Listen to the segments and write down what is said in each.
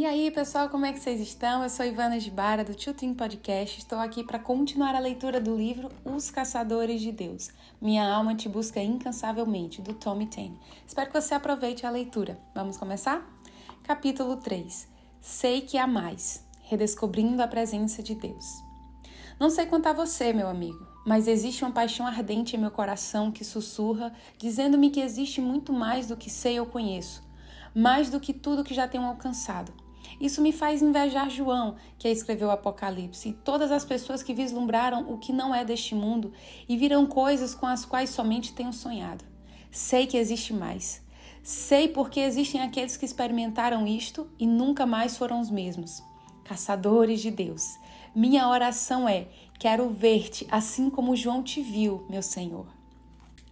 E aí, pessoal, como é que vocês estão? Eu sou Ivana Gibara, do Tilting Podcast. Estou aqui para continuar a leitura do livro Os Caçadores de Deus. Minha alma te busca incansavelmente, do Tommy Tane. Espero que você aproveite a leitura. Vamos começar? Capítulo 3. Sei que há mais. Redescobrindo a presença de Deus. Não sei quanto a você, meu amigo, mas existe uma paixão ardente em meu coração que sussurra, dizendo-me que existe muito mais do que sei ou conheço, mais do que tudo que já tenho alcançado. Isso me faz invejar João, que escreveu o Apocalipse, e todas as pessoas que vislumbraram o que não é deste mundo e viram coisas com as quais somente tenho sonhado. Sei que existe mais. Sei porque existem aqueles que experimentaram isto e nunca mais foram os mesmos. Caçadores de Deus. Minha oração é: quero ver-te assim como João te viu, meu Senhor.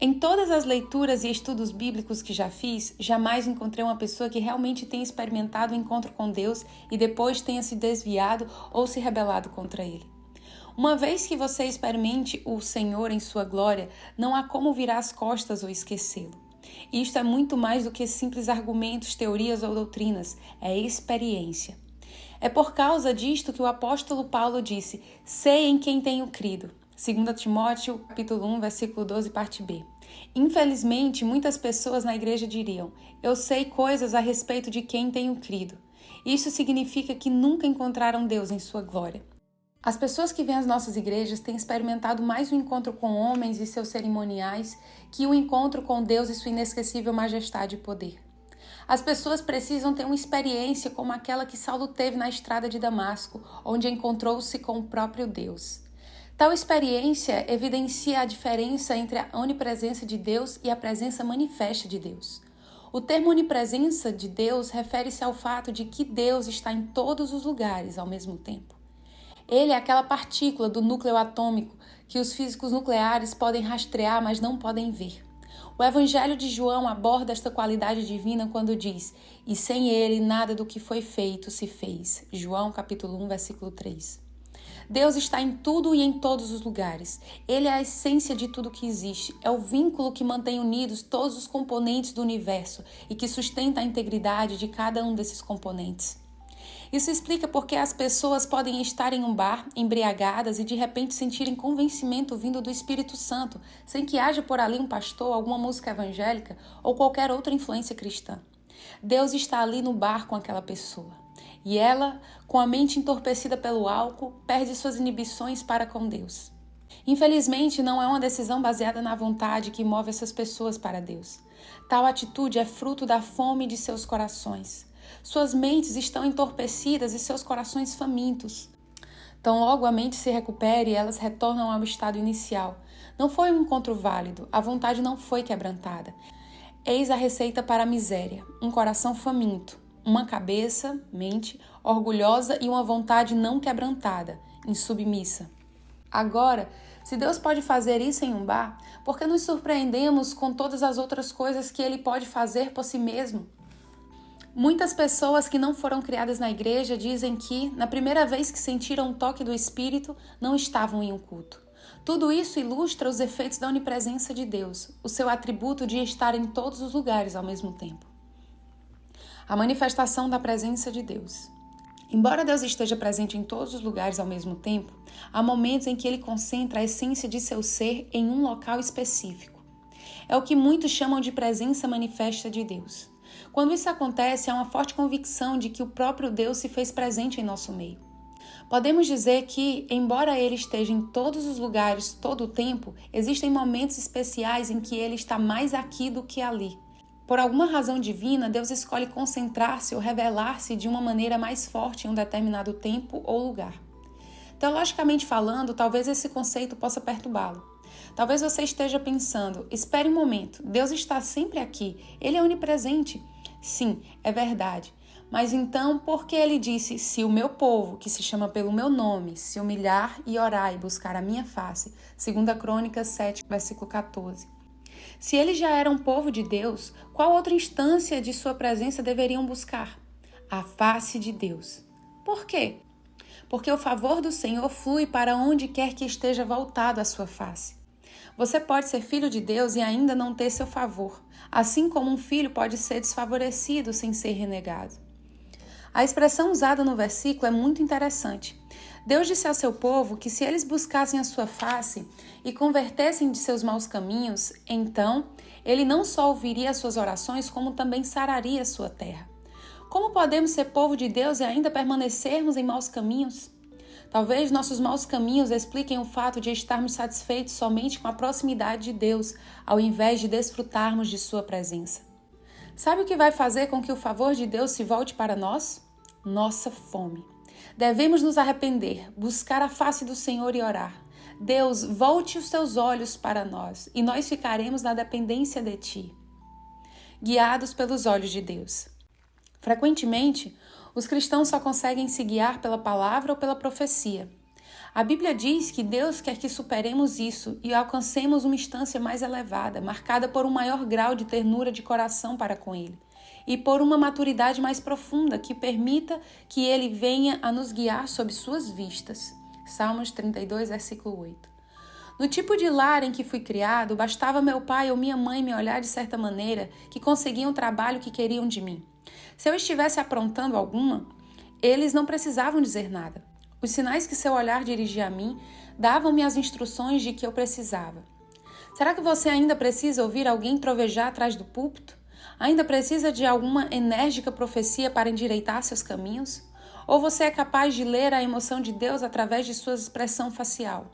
Em todas as leituras e estudos bíblicos que já fiz, jamais encontrei uma pessoa que realmente tenha experimentado o encontro com Deus e depois tenha se desviado ou se rebelado contra Ele. Uma vez que você experimente o Senhor em sua glória, não há como virar as costas ou esquecê-lo. Isto é muito mais do que simples argumentos, teorias ou doutrinas, é experiência. É por causa disto que o apóstolo Paulo disse: sei em quem tenho crido. 2 Timóteo, capítulo 1, versículo 12, parte B. Infelizmente, muitas pessoas na igreja diriam: eu sei coisas a respeito de quem tenho crido. Isso significa que nunca encontraram Deus em sua glória. As pessoas que vêm às nossas igrejas têm experimentado mais o encontro com homens e seus cerimoniais que o encontro com Deus e sua inesquecível majestade e poder. As pessoas precisam ter uma experiência como aquela que Saulo teve na estrada de Damasco, onde encontrou-se com o próprio Deus. Tal experiência evidencia a diferença entre a onipresença de Deus e a presença manifesta de Deus. O termo onipresença de Deus refere-se ao fato de que Deus está em todos os lugares ao mesmo tempo. Ele é aquela partícula do núcleo atômico que os físicos nucleares podem rastrear, mas não podem ver. O Evangelho de João aborda esta qualidade divina quando diz: e sem ele nada do que foi feito se fez. João capítulo 1, versículo 3. Deus está em tudo e em todos os lugares. Ele é a essência de tudo que existe. É o vínculo que mantém unidos todos os componentes do universo e que sustenta a integridade de cada um desses componentes. Isso explica porque as pessoas podem estar em um bar, embriagadas e de repente sentirem convencimento vindo do Espírito Santo, sem que haja por ali um pastor, alguma música evangélica ou qualquer outra influência cristã. Deus está ali no bar com aquela pessoa. E ela, com a mente entorpecida pelo álcool, perde suas inibições para com Deus. Infelizmente, não é uma decisão baseada na vontade que move essas pessoas para Deus. Tal atitude é fruto da fome de seus corações. Suas mentes estão entorpecidas e seus corações famintos. Tão logo a mente se recupere, elas retornam ao estado inicial. Não foi um encontro válido, a vontade não foi quebrantada. Eis a receita para a miséria: um coração faminto, uma cabeça, mente, orgulhosa e uma vontade não quebrantada, insubmissa. Agora, se Deus pode fazer isso em um bar, por que nos surpreendemos com todas as outras coisas que Ele pode fazer por si mesmo? Muitas pessoas que não foram criadas na igreja dizem que, na primeira vez que sentiram o toque do Espírito, não estavam em um culto. Tudo isso ilustra os efeitos da onipresença de Deus, o seu atributo de estar em todos os lugares ao mesmo tempo. A manifestação da presença de Deus. Embora Deus esteja presente em todos os lugares ao mesmo tempo, há momentos em que Ele concentra a essência de seu ser em um local específico. É o que muitos chamam de presença manifesta de Deus. Quando isso acontece, há uma forte convicção de que o próprio Deus se fez presente em nosso meio. Podemos dizer que, embora Ele esteja em todos os lugares todo o tempo, existem momentos especiais em que Ele está mais aqui do que ali. Por alguma razão divina, Deus escolhe concentrar-se ou revelar-se de uma maneira mais forte em um determinado tempo ou lugar. Teologicamente falando, talvez esse conceito possa perturbá-lo. Talvez você esteja pensando: espere um momento, Deus está sempre aqui, Ele é onipresente. Sim, é verdade. Mas então, por que Ele disse: se o meu povo, que se chama pelo meu nome, se humilhar e orar e buscar a minha face? 2 Crônicas 7, versículo 14. Se eles já eram povo de Deus, qual outra instância de sua presença deveriam buscar? A face de Deus. Por quê? Porque o favor do Senhor flui para onde quer que esteja voltado a sua face. Você pode ser filho de Deus e ainda não ter seu favor, assim como um filho pode ser desfavorecido sem ser renegado. A expressão usada no versículo é muito interessante. Deus disse ao seu povo que se eles buscassem a sua face e convertessem de seus maus caminhos, então ele não só ouviria as suas orações, como também sararia a sua terra. Como podemos ser povo de Deus e ainda permanecermos em maus caminhos? Talvez nossos maus caminhos expliquem o fato de estarmos satisfeitos somente com a proximidade de Deus, ao invés de desfrutarmos de sua presença. Sabe o que vai fazer com que o favor de Deus se volte para nós? Nossa fome. Devemos nos arrepender, buscar a face do Senhor e orar. Deus, volte os teus olhos para nós e nós ficaremos na dependência de Ti. Guiados pelos olhos de Deus. Frequentemente, os cristãos só conseguem se guiar pela palavra ou pela profecia. A Bíblia diz que Deus quer que superemos isso e alcancemos uma instância mais elevada, marcada por um maior grau de ternura de coração para com Ele, e por uma maturidade mais profunda que permita que Ele venha a nos guiar sob suas vistas. Salmos 32, versículo 8. No tipo de lar em que fui criado, bastava meu pai ou minha mãe me olhar de certa maneira que conseguiam o trabalho que queriam de mim. Se eu estivesse aprontando alguma, eles não precisavam dizer nada. Os sinais que seu olhar dirigia a mim davam-me as instruções de que eu precisava. Será que você ainda precisa ouvir alguém trovejar atrás do púlpito? Ainda precisa de alguma enérgica profecia para endireitar seus caminhos? Ou você é capaz de ler a emoção de Deus através de sua expressão facial?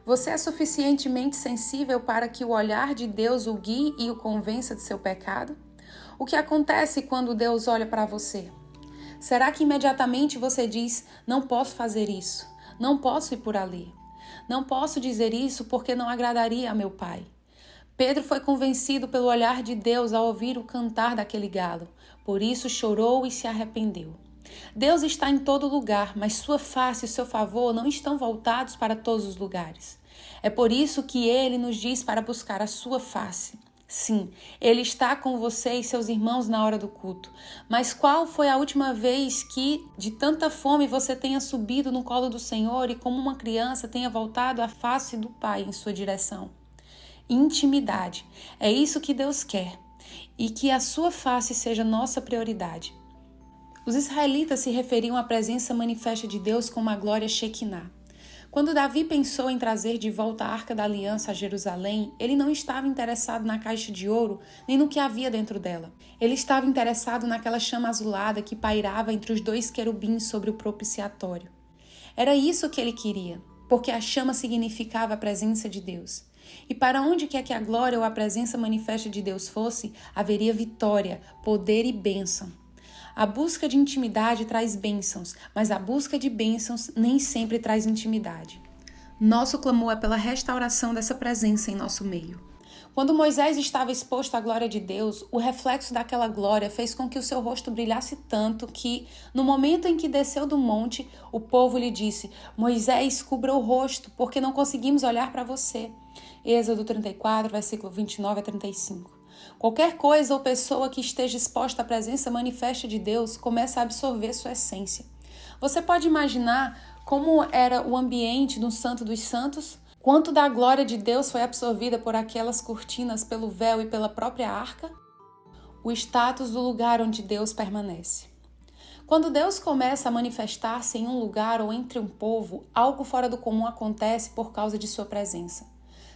Você é suficientemente sensível para que o olhar de Deus o guie e o convença de seu pecado? O que acontece quando Deus olha para você? Será que imediatamente você diz, não posso fazer isso, não posso ir por ali, não posso dizer isso porque não agradaria a meu pai? Pedro foi convencido pelo olhar de Deus ao ouvir o cantar daquele galo, por isso chorou e se arrependeu. Deus está em todo lugar, mas sua face e seu favor não estão voltados para todos os lugares. É por isso que ele nos diz para buscar a sua face. Sim, Ele está com você e seus irmãos na hora do culto. Mas qual foi a última vez que, de tanta fome, você tenha subido no colo do Senhor e, como uma criança, tenha voltado a face do Pai em sua direção? Intimidade. É isso que Deus quer. E que a sua face seja nossa prioridade. Os israelitas se referiam à presença manifesta de Deus como a glória Shekinah. Quando Davi pensou em trazer de volta a Arca da Aliança a Jerusalém, ele não estava interessado na caixa de ouro nem no que havia dentro dela. Ele estava interessado naquela chama azulada que pairava entre os dois querubins sobre o propiciatório. Era isso que ele queria, porque a chama significava a presença de Deus. E para onde quer que a glória ou a presença manifesta de Deus fosse, haveria vitória, poder e bênção. A busca de intimidade traz bênçãos, mas a busca de bênçãos nem sempre traz intimidade. Nosso clamor é pela restauração dessa presença em nosso meio. Quando Moisés estava exposto à glória de Deus, o reflexo daquela glória fez com que o seu rosto brilhasse tanto que, no momento em que desceu do monte, o povo lhe disse: Moisés, cubra o rosto, porque não conseguimos olhar para você. Êxodo 34, versículo 29 a 35. Qualquer coisa ou pessoa que esteja exposta à presença manifesta de Deus começa a absorver sua essência. Você pode imaginar como era o ambiente do Santo dos Santos? Quanto da glória de Deus foi absorvida por aquelas cortinas, pelo véu e pela própria arca? O status do lugar onde Deus permanece. Quando Deus começa a manifestar-se em um lugar ou entre um povo, algo fora do comum acontece por causa de sua presença.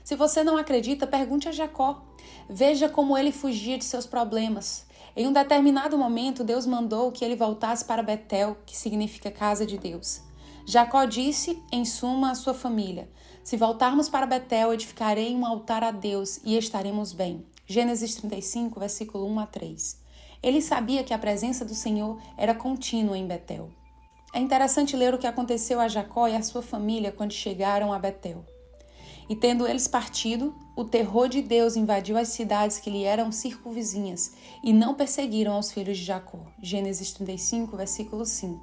Se você não acredita, pergunte a Jacó. Veja como ele fugia de seus problemas. Em um determinado momento, Deus mandou que ele voltasse para Betel, que significa casa de Deus. Jacó disse, em suma, à sua família: se voltarmos para Betel, edificarei um altar a Deus e estaremos bem. Gênesis 35, versículo 1 a 3. Ele sabia que a presença do Senhor era contínua em Betel. É interessante ler o que aconteceu a Jacó e a sua família quando chegaram a Betel. E tendo eles partido, o terror de Deus invadiu as cidades que lhe eram circunvizinhas e não perseguiram aos filhos de Jacó. Gênesis 35, versículo 5.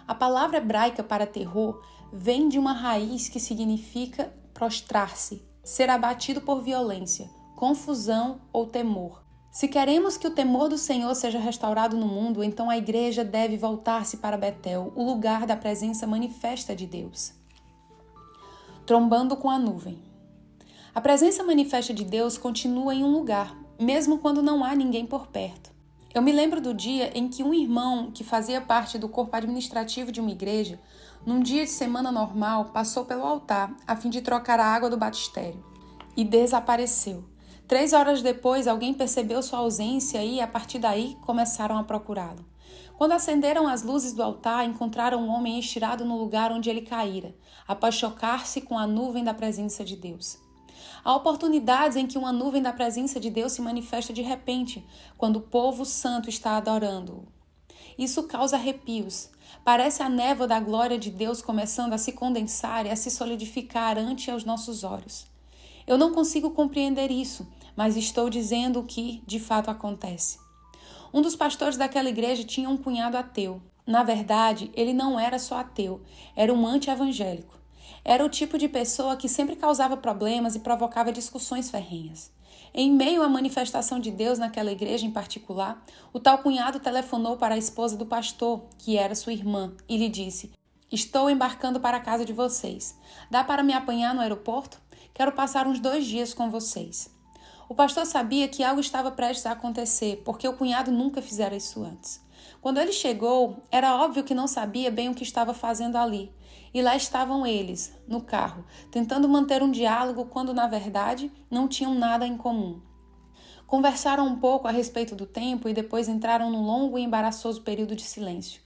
A palavra hebraica para terror vem de uma raiz que significa prostrar-se, ser abatido por violência, confusão ou temor. Se queremos que o temor do Senhor seja restaurado no mundo, então a igreja deve voltar-se para Betel, o lugar da presença manifesta de Deus. Trombando com a nuvem. A presença manifesta de Deus continua em um lugar, mesmo quando não há ninguém por perto. Eu me lembro do dia em que um irmão que fazia parte do corpo administrativo de uma igreja, num dia de semana normal, passou pelo altar a fim de trocar a água do batistério e desapareceu. 3 horas depois, alguém percebeu sua ausência e, a partir daí, começaram a procurá-lo. Quando acenderam as luzes do altar, encontraram um homem estirado no lugar onde ele caíra, após chocar-se com a nuvem da presença de Deus. Há oportunidades em que uma nuvem da presença de Deus se manifesta de repente, quando o povo santo está adorando-o. Isso causa arrepios. Parece a névoa da glória de Deus começando a se condensar e a se solidificar ante os nossos olhos. Eu não consigo compreender isso, mas estou dizendo o que, de fato, acontece. Um dos pastores daquela igreja tinha um cunhado ateu. Na verdade, ele não era só ateu, era um anti-evangélico. Era o tipo de pessoa que sempre causava problemas e provocava discussões ferrenhas. Em meio à manifestação de Deus naquela igreja em particular, o tal cunhado telefonou para a esposa do pastor, que era sua irmã, e lhe disse: "Estou embarcando para a casa de vocês. Dá para me apanhar no aeroporto? Quero passar uns 2 dias com vocês." O pastor sabia que algo estava prestes a acontecer, porque o cunhado nunca fizera isso antes. Quando ele chegou, era óbvio que não sabia bem o que estava fazendo ali. E lá estavam eles, no carro, tentando manter um diálogo quando, na verdade, não tinham nada em comum. Conversaram um pouco a respeito do tempo e depois entraram num longo e embaraçoso período de silêncio.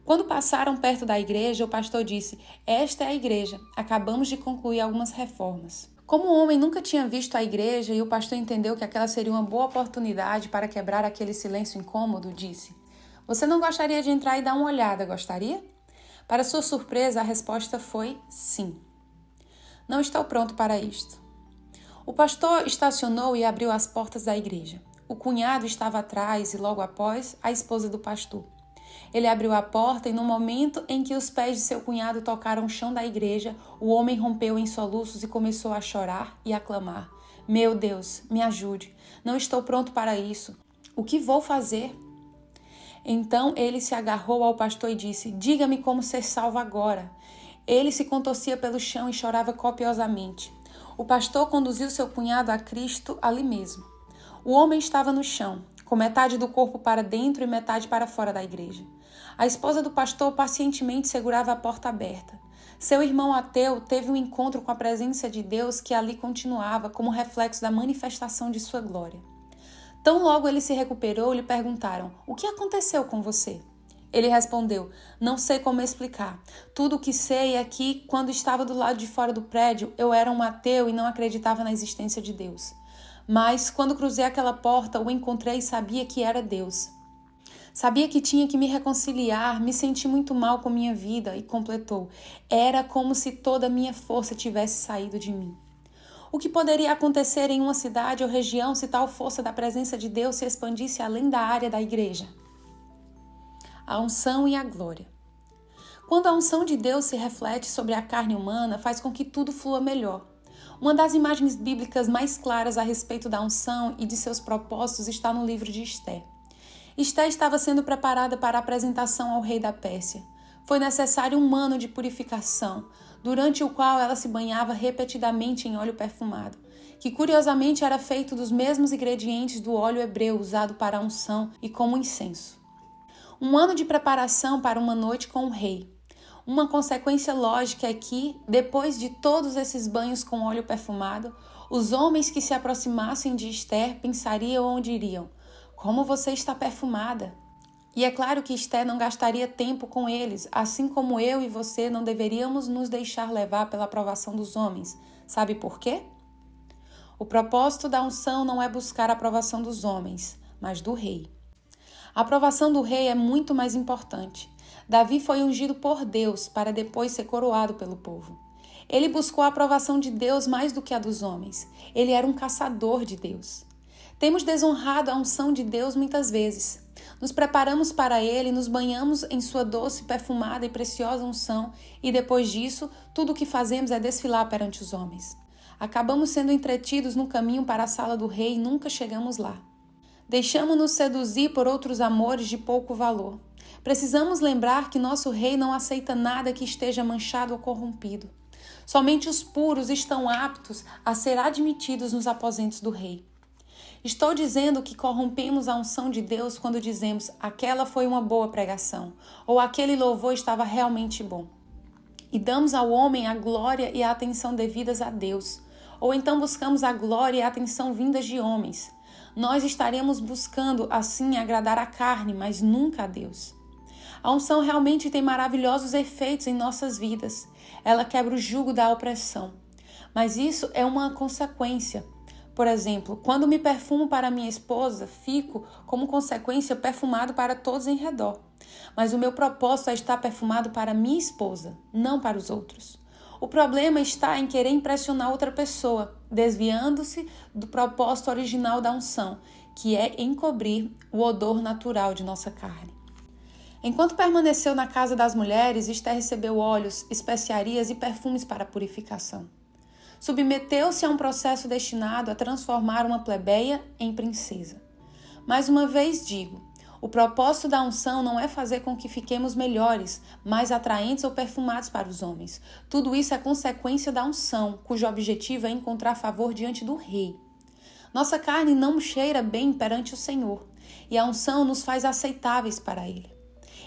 Quando passaram perto da igreja, o pastor disse: "Esta é a igreja. Acabamos de concluir algumas reformas." Como o homem nunca tinha visto a igreja e o pastor entendeu que aquela seria uma boa oportunidade para quebrar aquele silêncio incômodo, disse: "Você não gostaria de entrar e dar uma olhada, gostaria?" Para sua surpresa, a resposta foi sim. "Não estou pronto para isto." O pastor estacionou e abriu as portas da igreja. O cunhado estava atrás e, logo após, a esposa do pastor. Ele abriu a porta e, no momento em que os pés de seu cunhado tocaram o chão da igreja, o homem rompeu em soluços e começou a chorar e a clamar: "Meu Deus, me ajude. Não estou pronto para isso. O que vou fazer?" Então ele se agarrou ao pastor e disse: "Diga-me como ser salvo agora." Ele se contorcia pelo chão e chorava copiosamente. O pastor conduziu seu cunhado a Cristo ali mesmo. O homem estava no chão, com metade do corpo para dentro e metade para fora da igreja. A esposa do pastor pacientemente segurava a porta aberta. Seu irmão ateu teve um encontro com a presença de Deus que ali continuava como reflexo da manifestação de sua glória. Tão logo ele se recuperou, lhe perguntaram: "O que aconteceu com você?" Ele respondeu: "Não sei como explicar. Tudo o que sei é que, quando estava do lado de fora do prédio, eu era um ateu e não acreditava na existência de Deus. Mas, quando cruzei aquela porta, o encontrei e sabia que era Deus. Sabia que tinha que me reconciliar, me senti muito mal com minha vida", e completou: "Era como se toda a minha força tivesse saído de mim." O que poderia acontecer em uma cidade ou região se tal força da presença de Deus se expandisse além da área da igreja? A unção e a glória. Quando a unção de Deus se reflete sobre a carne humana, faz com que tudo flua melhor. Uma das imagens bíblicas mais claras a respeito da unção e de seus propósitos está no livro de Esté. Esté estava sendo preparada para a apresentação ao rei da Pérsia. Foi necessário um ano de purificação, durante o qual ela se banhava repetidamente em óleo perfumado, que curiosamente era feito dos mesmos ingredientes do óleo hebreu usado para a unção e como incenso. Um ano de preparação para uma noite com o rei. Uma consequência lógica é que, depois de todos esses banhos com óleo perfumado, os homens que se aproximassem de Esther pensariam ou diriam: "Como você está perfumada!" E é claro que Esté não gastaria tempo com eles, assim como eu e você não deveríamos nos deixar levar pela aprovação dos homens. Sabe por quê? O propósito da unção não é buscar a aprovação dos homens, mas do rei. A aprovação do rei é muito mais importante. Davi foi ungido por Deus para depois ser coroado pelo povo. Ele buscou a aprovação de Deus mais do que a dos homens. Ele era um caçador de Deus. Temos desonrado a unção de Deus muitas vezes. Nos preparamos para Ele, nos banhamos em sua doce, perfumada e preciosa unção e depois disso, tudo o que fazemos é desfilar perante os homens. Acabamos sendo entretidos no caminho para a sala do rei e nunca chegamos lá. Deixamos-nos seduzir por outros amores de pouco valor. Precisamos lembrar que nosso rei não aceita nada que esteja manchado ou corrompido. Somente os puros estão aptos a ser admitidos nos aposentos do rei. Estou dizendo que corrompemos a unção de Deus quando dizemos aquela foi uma boa pregação ou aquele louvor estava realmente bom. E damos ao homem a glória e a atenção devidas a Deus. Ou então buscamos a glória e a atenção vindas de homens. Nós estaremos buscando assim agradar a carne, mas nunca a Deus. A unção realmente tem maravilhosos efeitos em nossas vidas. Ela quebra o jugo da opressão. Mas isso é uma consequência. Por exemplo, quando me perfumo para minha esposa, fico, como consequência, perfumado para todos em redor. Mas o meu propósito é estar perfumado para minha esposa, não para os outros. O problema está em querer impressionar outra pessoa, desviando-se do propósito original da unção, que é encobrir o odor natural de nossa carne. Enquanto permaneceu na casa das mulheres, Esther recebeu óleos, especiarias e perfumes para purificação. Submeteu-se a um processo destinado a transformar uma plebeia em princesa. Mais uma vez digo, o propósito da unção não é fazer com que fiquemos melhores, mais atraentes ou perfumados para os homens. Tudo isso é consequência da unção, cujo objetivo é encontrar favor diante do rei. Nossa carne não cheira bem perante o Senhor, e a unção nos faz aceitáveis para ele.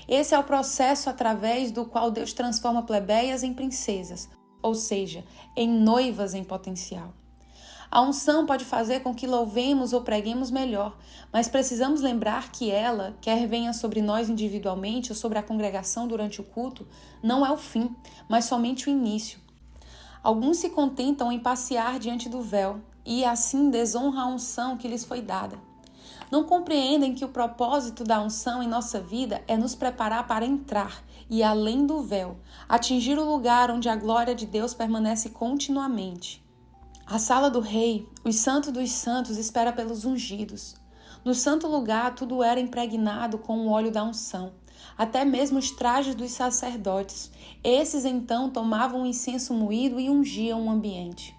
Esse é o processo através do qual Deus transforma plebeias em princesas, ou seja, em noivas em potencial. A unção pode fazer com que louvemos ou preguemos melhor, mas precisamos lembrar que ela, quer venha sobre nós individualmente ou sobre a congregação durante o culto, não é o fim, mas somente o início. Alguns se contentam em passear diante do véu e assim desonram a unção que lhes foi dada. Não compreendem que o propósito da unção em nossa vida é nos preparar para entrar e, além do véu, atingir o lugar onde a glória de Deus permanece continuamente. A sala do rei, os santos dos santos, espera pelos ungidos. No santo lugar, tudo era impregnado com o óleo da unção, até mesmo os trajes dos sacerdotes. Esses, então, tomavam o incenso moído e ungiam o ambiente.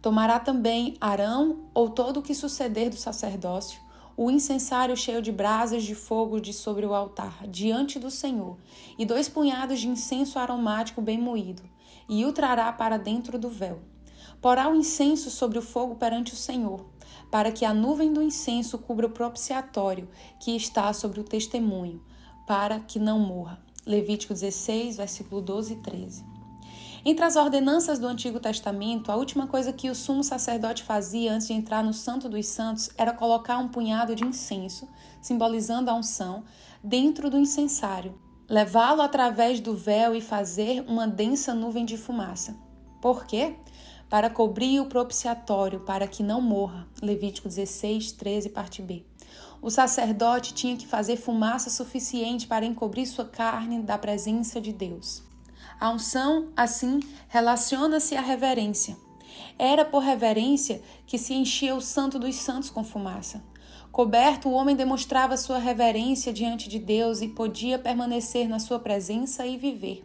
Tomará também Arão, ou todo o que suceder do sacerdócio, o incensário cheio de brasas de fogo de sobre o altar, diante do Senhor, e 2 punhados de incenso aromático bem moído, e o trará para dentro do véu. Porá o incenso sobre o fogo perante o Senhor, para que a nuvem do incenso cubra o propiciatório que está sobre o testemunho, para que não morra. Levítico 16, versículo 12 e 13. Entre as ordenanças do Antigo Testamento, a última coisa que o sumo sacerdote fazia antes de entrar no Santo dos Santos era colocar um punhado de incenso, simbolizando a unção, dentro do incensário, levá-lo através do véu e fazer uma densa nuvem de fumaça. Por quê? Para cobrir o propiciatório, para que não morra. Levítico 16, 13, parte B. O sacerdote tinha que fazer fumaça suficiente para encobrir sua carne da presença de Deus. A unção, assim, relaciona-se à reverência. Era por reverência que se enchia o Santo dos Santos com fumaça. Coberto, o homem demonstrava sua reverência diante de Deus e podia permanecer na sua presença e viver.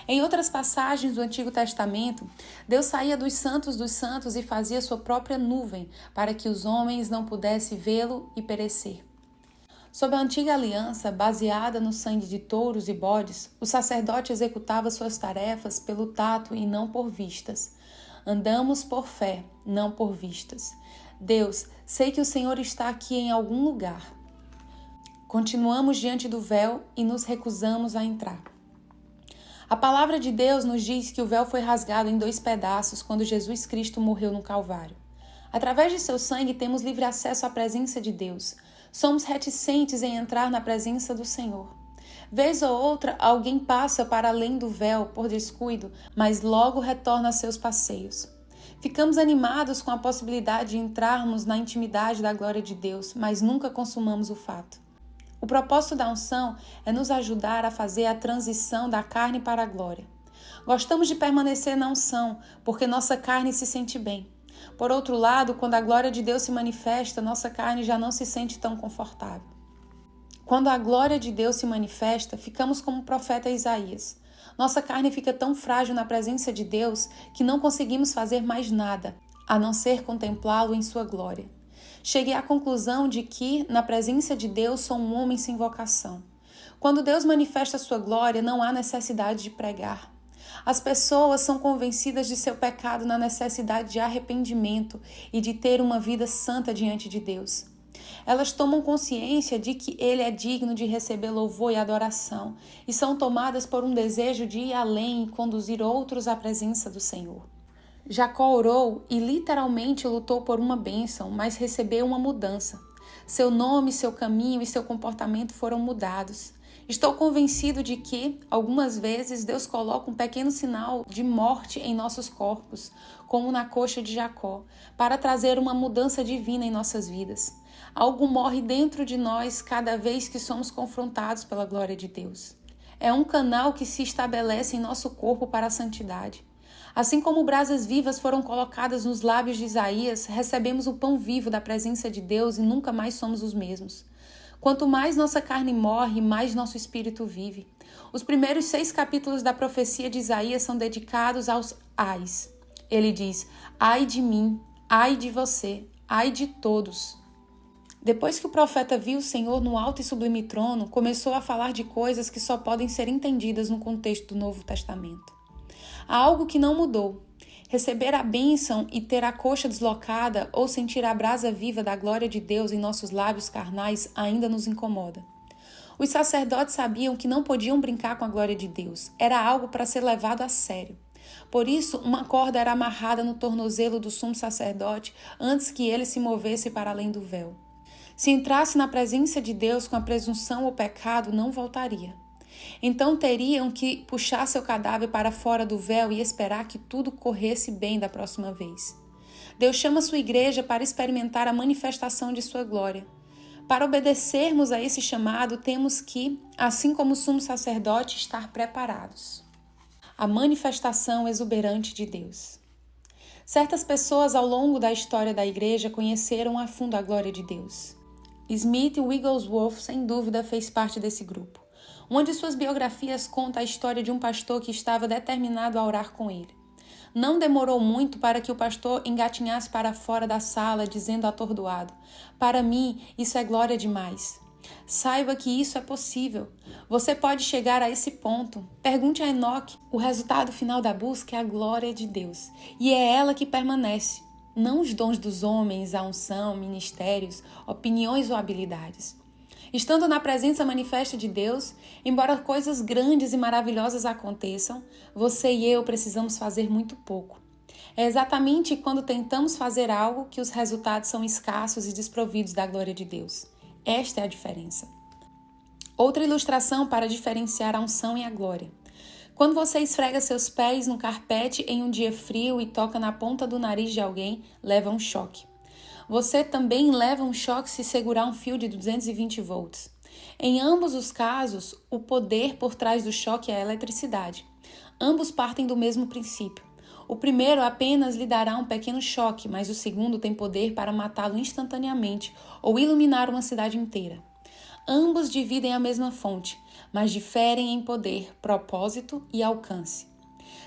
Em outras passagens do Antigo Testamento, Deus saía dos santos e fazia sua própria nuvem, para que os homens não pudessem vê-lo e perecer. Sob a antiga aliança, baseada no sangue de touros e bodes, o sacerdote executava suas tarefas pelo tato e não por vistas. Andamos por fé, não por vistas. Deus, sei que o Senhor está aqui em algum lugar. Continuamos diante do véu e nos recusamos a entrar. A palavra de Deus nos diz que o véu foi rasgado em 2 pedaços quando Jesus Cristo morreu no Calvário. Através de seu sangue temos livre acesso à presença de Deus. Somos reticentes em entrar na presença do Senhor. Vez ou outra, alguém passa para além do véu por descuido, mas logo retorna a seus passeios. Ficamos animados com a possibilidade de entrarmos na intimidade da glória de Deus, mas nunca consumamos o fato. O propósito da unção é nos ajudar a fazer a transição da carne para a glória. Gostamos de permanecer na unção, porque nossa carne se sente bem. Por outro lado, quando a glória de Deus se manifesta, nossa carne já não se sente tão confortável. Quando a glória de Deus se manifesta, ficamos como o profeta Isaías. Nossa carne fica tão frágil na presença de Deus que não conseguimos fazer mais nada, a não ser contemplá-lo em sua glória. Cheguei à conclusão de que, na presença de Deus, sou um homem sem vocação. Quando Deus manifesta sua glória, não há necessidade de pregar. As pessoas são convencidas de seu pecado na necessidade de arrependimento e de ter uma vida santa diante de Deus. Elas tomam consciência de que Ele é digno de receber louvor e adoração e são tomadas por um desejo de ir além e conduzir outros à presença do Senhor. Jacó orou e literalmente lutou por uma bênção, mas recebeu uma mudança. Seu nome, seu caminho e seu comportamento foram mudados. Estou convencido de que, algumas vezes, Deus coloca um pequeno sinal de morte em nossos corpos, como na coxa de Jacó, para trazer uma mudança divina em nossas vidas. Algo morre dentro de nós cada vez que somos confrontados pela glória de Deus. É um canal que se estabelece em nosso corpo para a santidade. Assim como brasas vivas foram colocadas nos lábios de Isaías, recebemos o pão vivo da presença de Deus e nunca mais somos os mesmos. Quanto mais nossa carne morre, mais nosso espírito vive. Os primeiros 6 capítulos da profecia de Isaías são dedicados aos ais. Ele diz: ai de mim, ai de você, ai de todos. Depois que o profeta viu o Senhor no alto e sublime trono, começou a falar de coisas que só podem ser entendidas no contexto do Novo Testamento. Há algo que não mudou. Receber a bênção e ter a coxa deslocada ou sentir a brasa viva da glória de Deus em nossos lábios carnais ainda nos incomoda. Os sacerdotes sabiam que não podiam brincar com a glória de Deus. Era algo para ser levado a sério. Por isso, uma corda era amarrada no tornozelo do sumo sacerdote antes que ele se movesse para além do véu. Se entrasse na presença de Deus com a presunção ou pecado, não voltaria. Então teriam que puxar seu cadáver para fora do véu e esperar que tudo corresse bem da próxima vez. Deus chama sua igreja para experimentar a manifestação de sua glória. Para obedecermos a esse chamado, temos que, assim como o sumo sacerdote, estar preparados. A manifestação exuberante de Deus. Certas pessoas ao longo da história da igreja conheceram a fundo a glória de Deus. Smith Wigglesworth, sem dúvida, fez parte desse grupo. Uma de suas biografias conta a história de um pastor que estava determinado a orar com ele. Não demorou muito para que o pastor engatinhasse para fora da sala, dizendo atordoado: para mim, isso é glória demais. Saiba que isso é possível. Você pode chegar a esse ponto. Pergunte a Enoque. O resultado final da busca é a glória de Deus. E é ela que permanece. Não os dons dos homens, a unção, ministérios, opiniões ou habilidades. Estando na presença manifesta de Deus, embora coisas grandes e maravilhosas aconteçam, você e eu precisamos fazer muito pouco. É exatamente quando tentamos fazer algo que os resultados são escassos e desprovidos da glória de Deus. Esta é a diferença. Outra ilustração para diferenciar a unção e a glória. Quando você esfrega seus pés no carpete em um dia frio e toca na ponta do nariz de alguém, leva um choque. Você também leva um choque se segurar um fio de 220 volts. Em ambos os casos, o poder por trás do choque é a eletricidade. Ambos partem do mesmo princípio. O primeiro apenas lhe dará um pequeno choque, mas o segundo tem poder para matá-lo instantaneamente ou iluminar uma cidade inteira. Ambos dividem a mesma fonte, mas diferem em poder, propósito e alcance.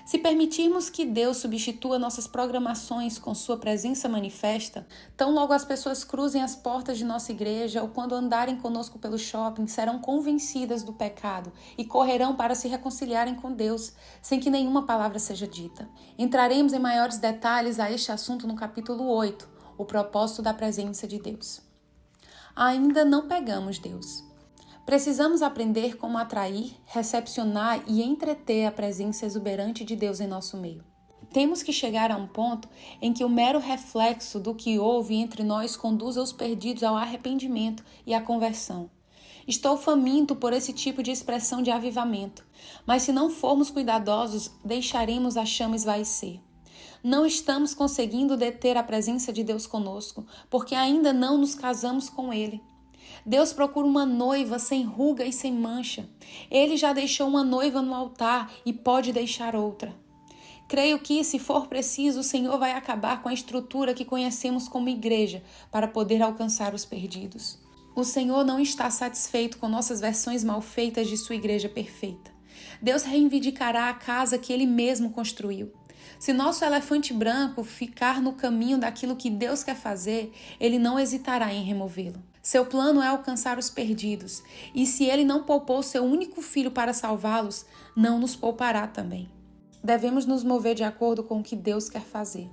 Se permitirmos que Deus substitua nossas programações com sua presença manifesta, tão logo as pessoas cruzem as portas de nossa igreja ou quando andarem conosco pelo shopping, serão convencidas do pecado e correrão para se reconciliarem com Deus, sem que nenhuma palavra seja dita. Entraremos em maiores detalhes a este assunto no capítulo 8, o propósito da presença de Deus. Ainda não pegamos Deus. Precisamos aprender como atrair, recepcionar e entreter a presença exuberante de Deus em nosso meio. Temos que chegar a um ponto em que o mero reflexo do que houve entre nós conduza os perdidos ao arrependimento e à conversão. Estou faminto por esse tipo de expressão de avivamento, mas se não formos cuidadosos, deixaremos a chama esvaecer. Não estamos conseguindo deter a presença de Deus conosco, porque ainda não nos casamos com Ele. Deus procura uma noiva sem ruga e sem mancha. Ele já deixou uma noiva no altar e pode deixar outra. Creio que, se for preciso, o Senhor vai acabar com a estrutura que conhecemos como igreja para poder alcançar os perdidos. O Senhor não está satisfeito com nossas versões mal feitas de sua igreja perfeita. Deus reivindicará a casa que Ele mesmo construiu. Se nosso elefante branco ficar no caminho daquilo que Deus quer fazer, Ele não hesitará em removê-lo. Seu plano é alcançar os perdidos, e se Ele não poupou seu único filho para salvá-los, não nos poupará também. devemos nos mover de acordo com o que Deus quer fazer.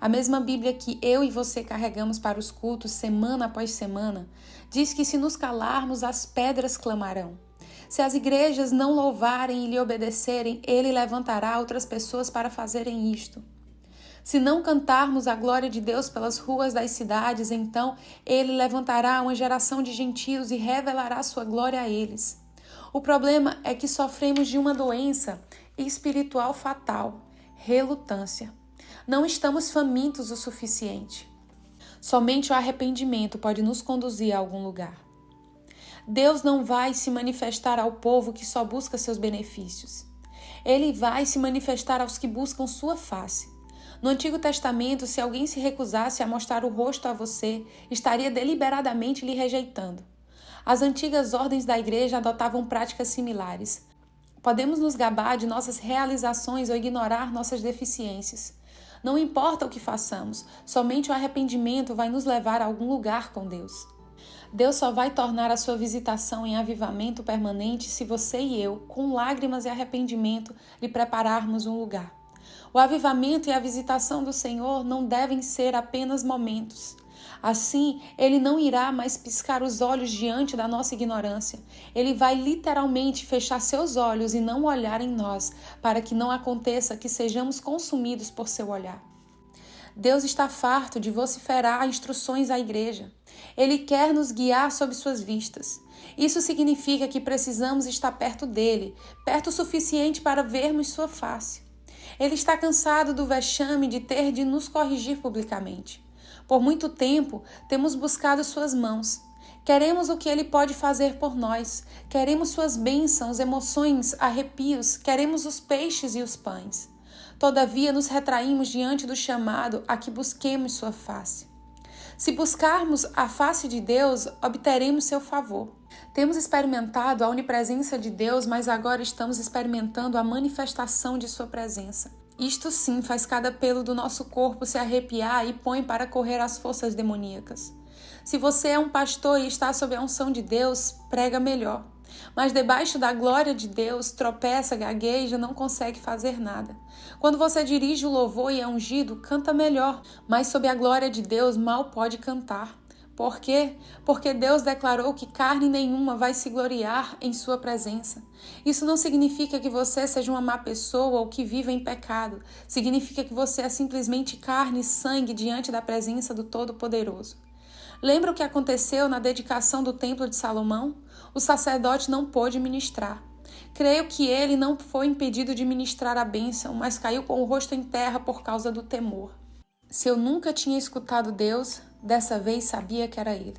A mesma Bíblia que eu e você carregamos para os cultos semana após semana, diz que se nos calarmos, as pedras clamarão. Se as igrejas não louvarem e lhe obedecerem, ele levantará outras pessoas para fazerem isto. Se não cantarmos a glória de Deus pelas ruas das cidades, então ele levantará uma geração de gentios e revelará sua glória a eles. O problema é que sofremos de uma doença espiritual fatal, relutância. Não estamos famintos o suficiente. Somente o arrependimento pode nos conduzir a algum lugar. Deus não vai se manifestar ao povo que só busca seus benefícios. Ele vai se manifestar aos que buscam sua face. No Antigo Testamento, se alguém se recusasse a mostrar o rosto a você, estaria deliberadamente lhe rejeitando. As antigas ordens da igreja adotavam práticas similares. Podemos nos gabar de nossas realizações ou ignorar nossas deficiências. Não importa o que façamos, somente o arrependimento vai nos levar a algum lugar com Deus. Deus só vai tornar a sua visitação em avivamento permanente se você e eu, com lágrimas e arrependimento, lhe prepararmos um lugar. O avivamento e a visitação do Senhor não devem ser apenas momentos. Assim, Ele não irá mais piscar os olhos diante da nossa ignorância. Ele vai literalmente fechar seus olhos e não olhar em nós, para que não aconteça que sejamos consumidos por seu olhar. Deus está farto de vociferar instruções à igreja. Ele quer nos guiar sob suas vistas. Isso significa que precisamos estar perto dele, perto o suficiente para vermos sua face. Ele está cansado do vexame de ter de nos corrigir publicamente. Por muito tempo, temos buscado suas mãos. Queremos o que ele pode fazer por nós. Queremos suas bênçãos, emoções, arrepios. Queremos os peixes e os pães. Todavia, nos retraímos diante do chamado a que busquemos sua face. Se buscarmos a face de Deus, obteremos seu favor. Temos experimentado a onipresença de Deus, mas agora estamos experimentando a manifestação de sua presença. Isto sim faz cada pelo do nosso corpo se arrepiar e põe para correr as forças demoníacas. Se você é um pastor e está sob a unção de Deus, prega melhor. Mas debaixo da glória de Deus, tropeça, gagueja, não consegue fazer nada. Quando você dirige o louvor e é ungido, canta melhor. Mas sob a glória de Deus, mal pode cantar. Por quê? Porque Deus declarou que carne nenhuma vai se gloriar em sua presença. Isso não significa que você seja uma má pessoa ou que viva em pecado. Significa que você é simplesmente carne e sangue diante da presença do Todo-Poderoso. Lembra o que aconteceu na dedicação do Templo de Salomão? O sacerdote não pôde ministrar. Creio que ele não foi impedido de ministrar a bênção, mas caiu com o rosto em terra por causa do temor. Se eu nunca tinha escutado Deus, dessa vez sabia que era Ele.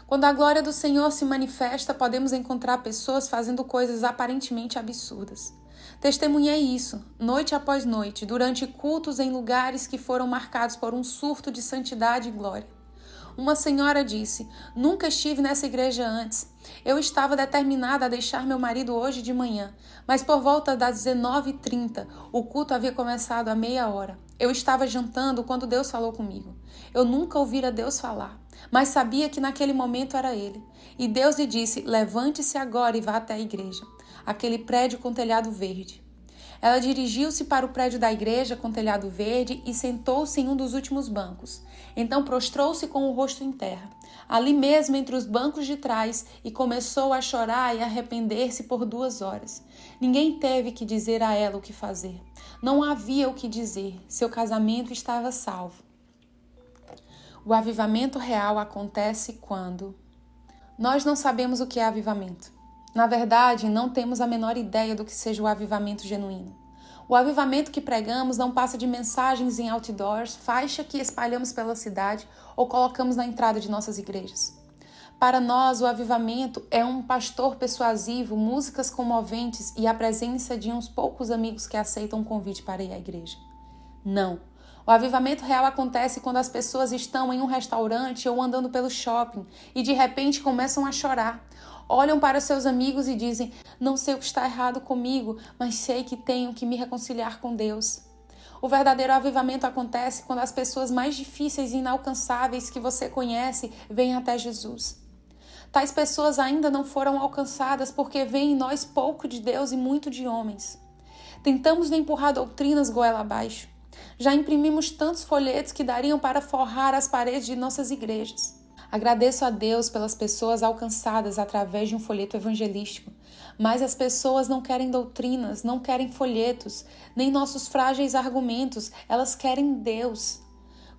Quando a glória do Senhor se manifesta, podemos encontrar pessoas fazendo coisas aparentemente absurdas. Testemunhei isso, noite após noite, durante cultos em lugares que foram marcados por um surto de santidade e glória. Uma senhora disse: "Nunca estive nessa igreja antes. Eu estava determinada a deixar meu marido hoje de manhã, mas por volta das 19h30, o culto havia começado há meia hora. Eu estava jantando quando Deus falou comigo. Eu nunca ouvira Deus falar, mas sabia que naquele momento era Ele. E Deus lhe disse: levante-se agora e vá até a igreja, aquele prédio com telhado verde." Ela dirigiu-se para o prédio da igreja com telhado verde e sentou-se em um dos últimos bancos. Então prostrou-se com o rosto em terra, ali mesmo entre os bancos de trás, e começou a chorar e arrepender-se por 2 horas. Ninguém teve que dizer a ela o que fazer. Não havia o que dizer. Seu casamento estava salvo. O avivamento real acontece quando nós não sabemos o que é avivamento. Na verdade, não temos a menor ideia do que seja o avivamento genuíno. O avivamento que pregamos não passa de mensagens em outdoors, faixa que espalhamos pela cidade ou colocamos na entrada de nossas igrejas. Para nós, o avivamento é um pastor persuasivo, músicas comoventes e a presença de uns poucos amigos que aceitam um convite para ir à igreja. Não. O avivamento real acontece quando as pessoas estão em um restaurante ou andando pelo shopping e de repente começam a chorar. Olham para seus amigos e dizem: "Não sei o que está errado comigo, mas sei que tenho que me reconciliar com Deus." O verdadeiro avivamento acontece quando as pessoas mais difíceis e inalcançáveis que você conhece vêm até Jesus. Tais pessoas ainda não foram alcançadas porque veem em nós pouco de Deus e muito de homens. Tentamos empurrar doutrinas goela abaixo. Já imprimimos tantos folhetos que dariam para forrar as paredes de nossas igrejas. Agradeço a Deus pelas pessoas alcançadas através de um folheto evangelístico, mas as pessoas não querem doutrinas, não querem folhetos, nem nossos frágeis argumentos, elas querem Deus.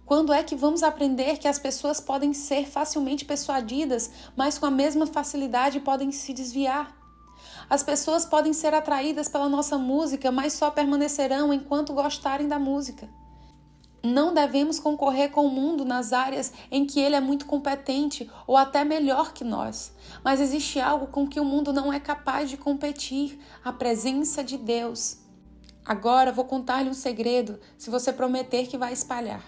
Quando é que vamos aprender que as pessoas podem ser facilmente persuadidas, mas com a mesma facilidade podem se desviar? As pessoas podem ser atraídas pela nossa música, mas só permanecerão enquanto gostarem da música. Não devemos concorrer com o mundo nas áreas em que ele é muito competente ou até melhor que nós. Mas existe algo com que o mundo não é capaz de competir: a presença de Deus. Agora vou contar-lhe um segredo, se você prometer que vai espalhar.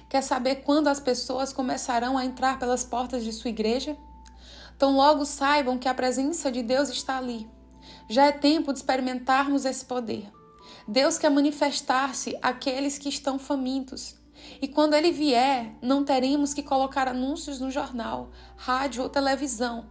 Quer saber quando as pessoas começarão a entrar pelas portas de sua igreja? Tão logo saibam que a presença de Deus está ali. Já é tempo de experimentarmos esse poder. Deus quer manifestar-se àqueles que estão famintos. E quando Ele vier, não teremos que colocar anúncios no jornal, rádio ou televisão.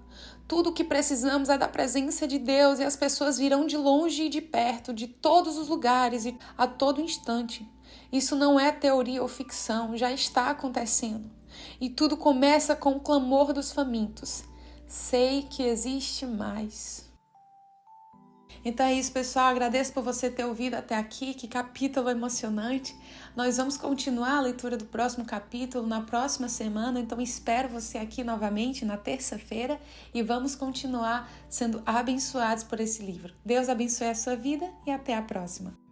Tudo o que precisamos é da presença de Deus e as pessoas virão de longe e de perto, de todos os lugares e a todo instante. Isso não é teoria ou ficção, já está acontecendo. E tudo começa com o clamor dos famintos. Sei que existe mais. Então é isso, pessoal. Agradeço por você ter ouvido até aqui. Que capítulo emocionante. Nós vamos continuar a leitura do próximo capítulo na próxima semana. Então espero você aqui novamente na terça-feira e vamos continuar sendo abençoados por esse livro. Deus abençoe a sua vida e até a próxima.